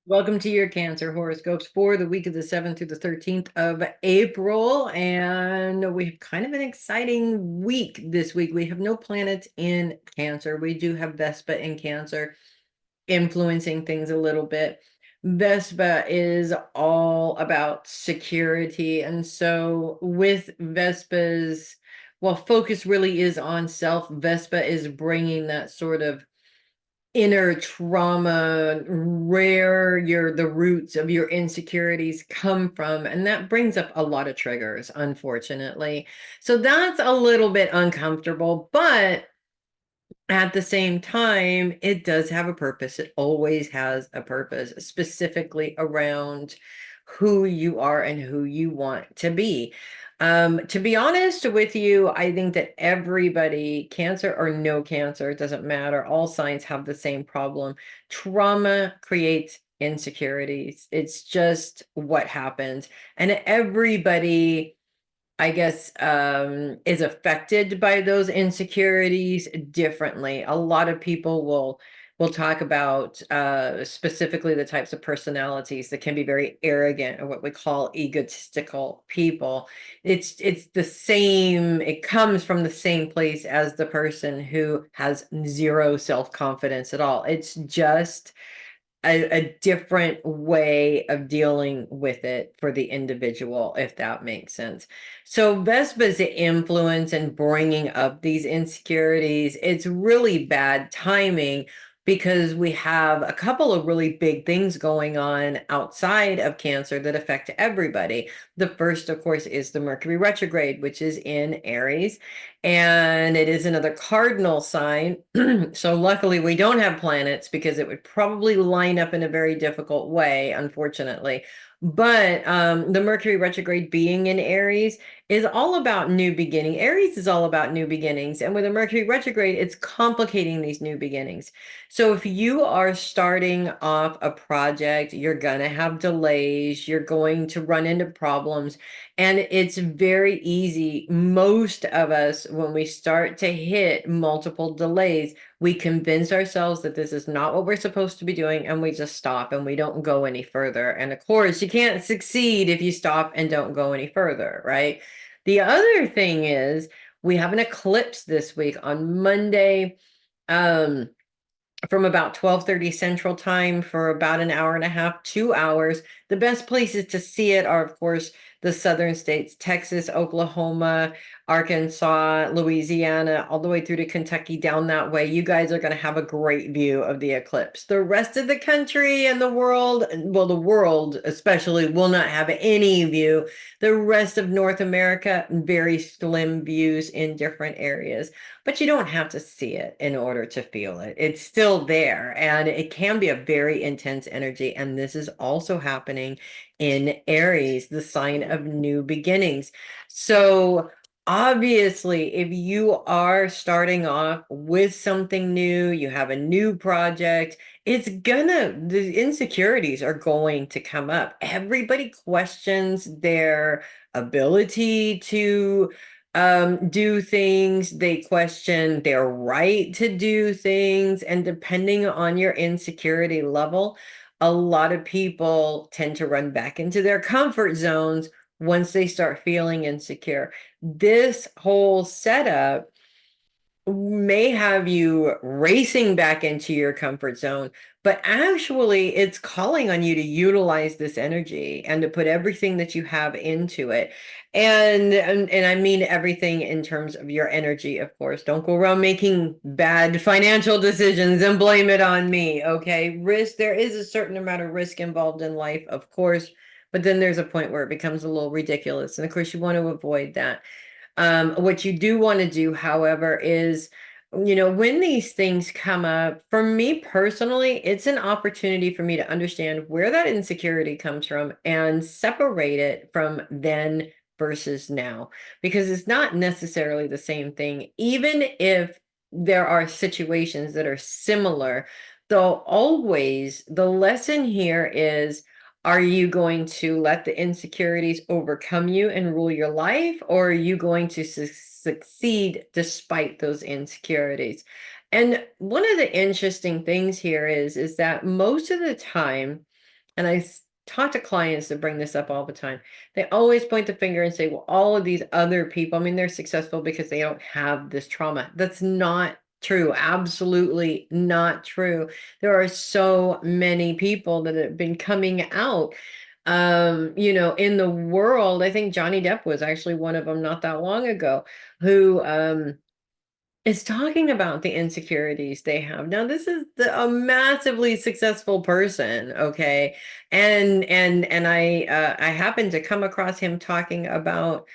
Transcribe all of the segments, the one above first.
Welcome to your Cancer horoscopes for the week of the 7th through the 13th of April. And we have kind of an exciting week this week. We have no planets in Cancer. We do have Vespa in Cancer influencing things a little bit. Vespa is all about security. And so with Vespa's, well, focus really is on self. Vespa is bringing that sort of inner trauma, where the roots of your insecurities come from, and that brings up a lot of triggers, unfortunately. So that's a little bit uncomfortable, but at the same time, it does have a purpose. It always has a purpose, specifically around who you are and who you want to be. To be honest with you, I think that everybody, cancer or no cancer, it doesn't matter. All signs have the same problem. Trauma creates insecurities. It's just what happens. And everybody, I guess, is affected by those insecurities differently. A lot of people will talk about specifically the types of personalities that can be very arrogant, or what we call egotistical people. It's the same, it comes from the same place as the person who has zero self-confidence at all. It's just a different way of dealing with it for the individual, if that makes sense. So Vespa's influence in bringing up these insecurities, it's really bad timing because we have a couple of really big things going on outside of Cancer that affect everybody. The first, of course, is the Mercury retrograde, which is in Aries, and it is another cardinal sign. So luckily we don't have planets, because it would probably line up in a very difficult way, unfortunately. But the Mercury retrograde being in Aries is all about new beginning. Aries is all about new beginnings. And with a Mercury retrograde, it's complicating these new beginnings. So if you are starting off a project, you're going to have delays, you're going to run into problems. And it's very easy. Most of us, when we start to hit multiple delays, we convince ourselves that this is not what we're supposed to be doing, and we just stop and we don't go any further. And of course, you can't succeed if you stop and don't go any further, right? The other thing is, we have an eclipse this week on Monday. Um, from about 12:30 Central Time for about an hour and a half, 2 hours. The best places to see it are, of course, the southern states: Texas, Oklahoma, Arkansas, Louisiana, all the way through to Kentucky, down that way. You guys are going to have a great view of the eclipse. The rest of the country and the world, well, the world especially, will not have any view. The rest of North America, very slim views in different areas. But you don't have to see it in order to feel it. It's still there, and it can be a very intense energy. And this is also happening in Aries, the sign of new beginnings. So obviously, if you are starting off with something new, you have a new project, the insecurities are going to come up. Everybody questions their ability to do things. They question their right to do things. And depending on your insecurity level, a lot of people tend to run back into their comfort zones once they start feeling insecure. This whole setup may have you racing back into your comfort zone, but actually it's calling on you to utilize this energy and to put everything that you have into it. And I mean everything in terms of your energy, of course. Don't go around making bad financial decisions and blame it on me, okay? Risk, there is a certain amount of risk involved in life, of course, but then there's a point where it becomes a little ridiculous. And of course, you want to avoid that. What you do want to do, however, is, when these things come up, for me personally, it's an opportunity for me to understand where that insecurity comes from and separate it from then versus now, because it's not necessarily the same thing. Even if there are situations that are similar, though, always the lesson here is, are you going to let the insecurities overcome you and rule your life, or are you going to succeed despite those insecurities? And one of the interesting things here is that most of the time, And talk to clients that bring this up all the time. They always point the finger and say, well, all of these other people, I mean, they're successful because they don't have this trauma. That's not true. Absolutely not true. There are so many people that have been coming out in the world. I think Johnny Depp was actually one of them not that long ago, who is talking about the insecurities they have. Now, this is a massively successful person, okay? And I happened to come across him talking about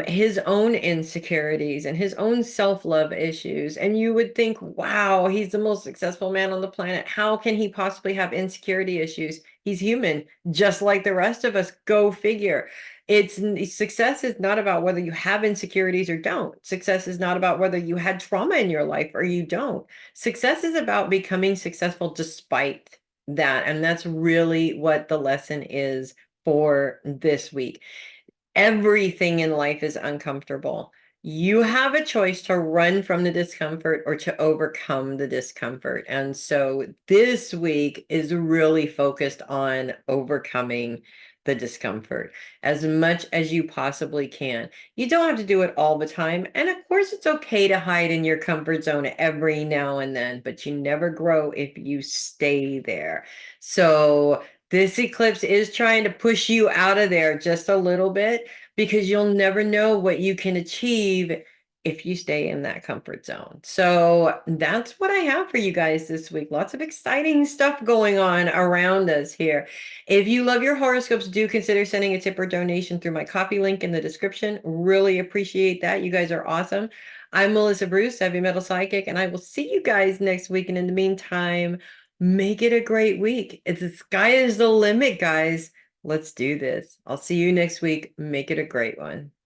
his own insecurities and his own self-love issues. And you would think, wow, he's the most successful man on the planet. How can he possibly have insecurity issues? He's human, just like the rest of us. Go figure. Success is not about whether you have insecurities or don't. Success is not about whether you had trauma in your life or you don't. Success is about becoming successful despite that. And that's really what the lesson is for this week. Everything in life is uncomfortable. You have a choice to run from the discomfort or to overcome the discomfort. And so this week is really focused on overcoming the discomfort as much as you possibly can. You don't have to do it all the time. And of course, it's okay to hide in your comfort zone every now and then, but you never grow if you stay there. So this eclipse is trying to push you out of there just a little bit because you'll never know what you can achieve if you stay in that comfort zone. So that's what I have for you guys this week. Lots of exciting stuff going on around us here. If you love your horoscopes, do consider sending a tip or donation through my coffee link in the description. Really appreciate that. You guys are awesome. I'm Melissa Bruce, Heavy Metal Psychic, and I will see you guys next week. And in the meantime, make it a great week. The sky is the limit, guys. Let's do this. I'll see you next week. Make it a great one.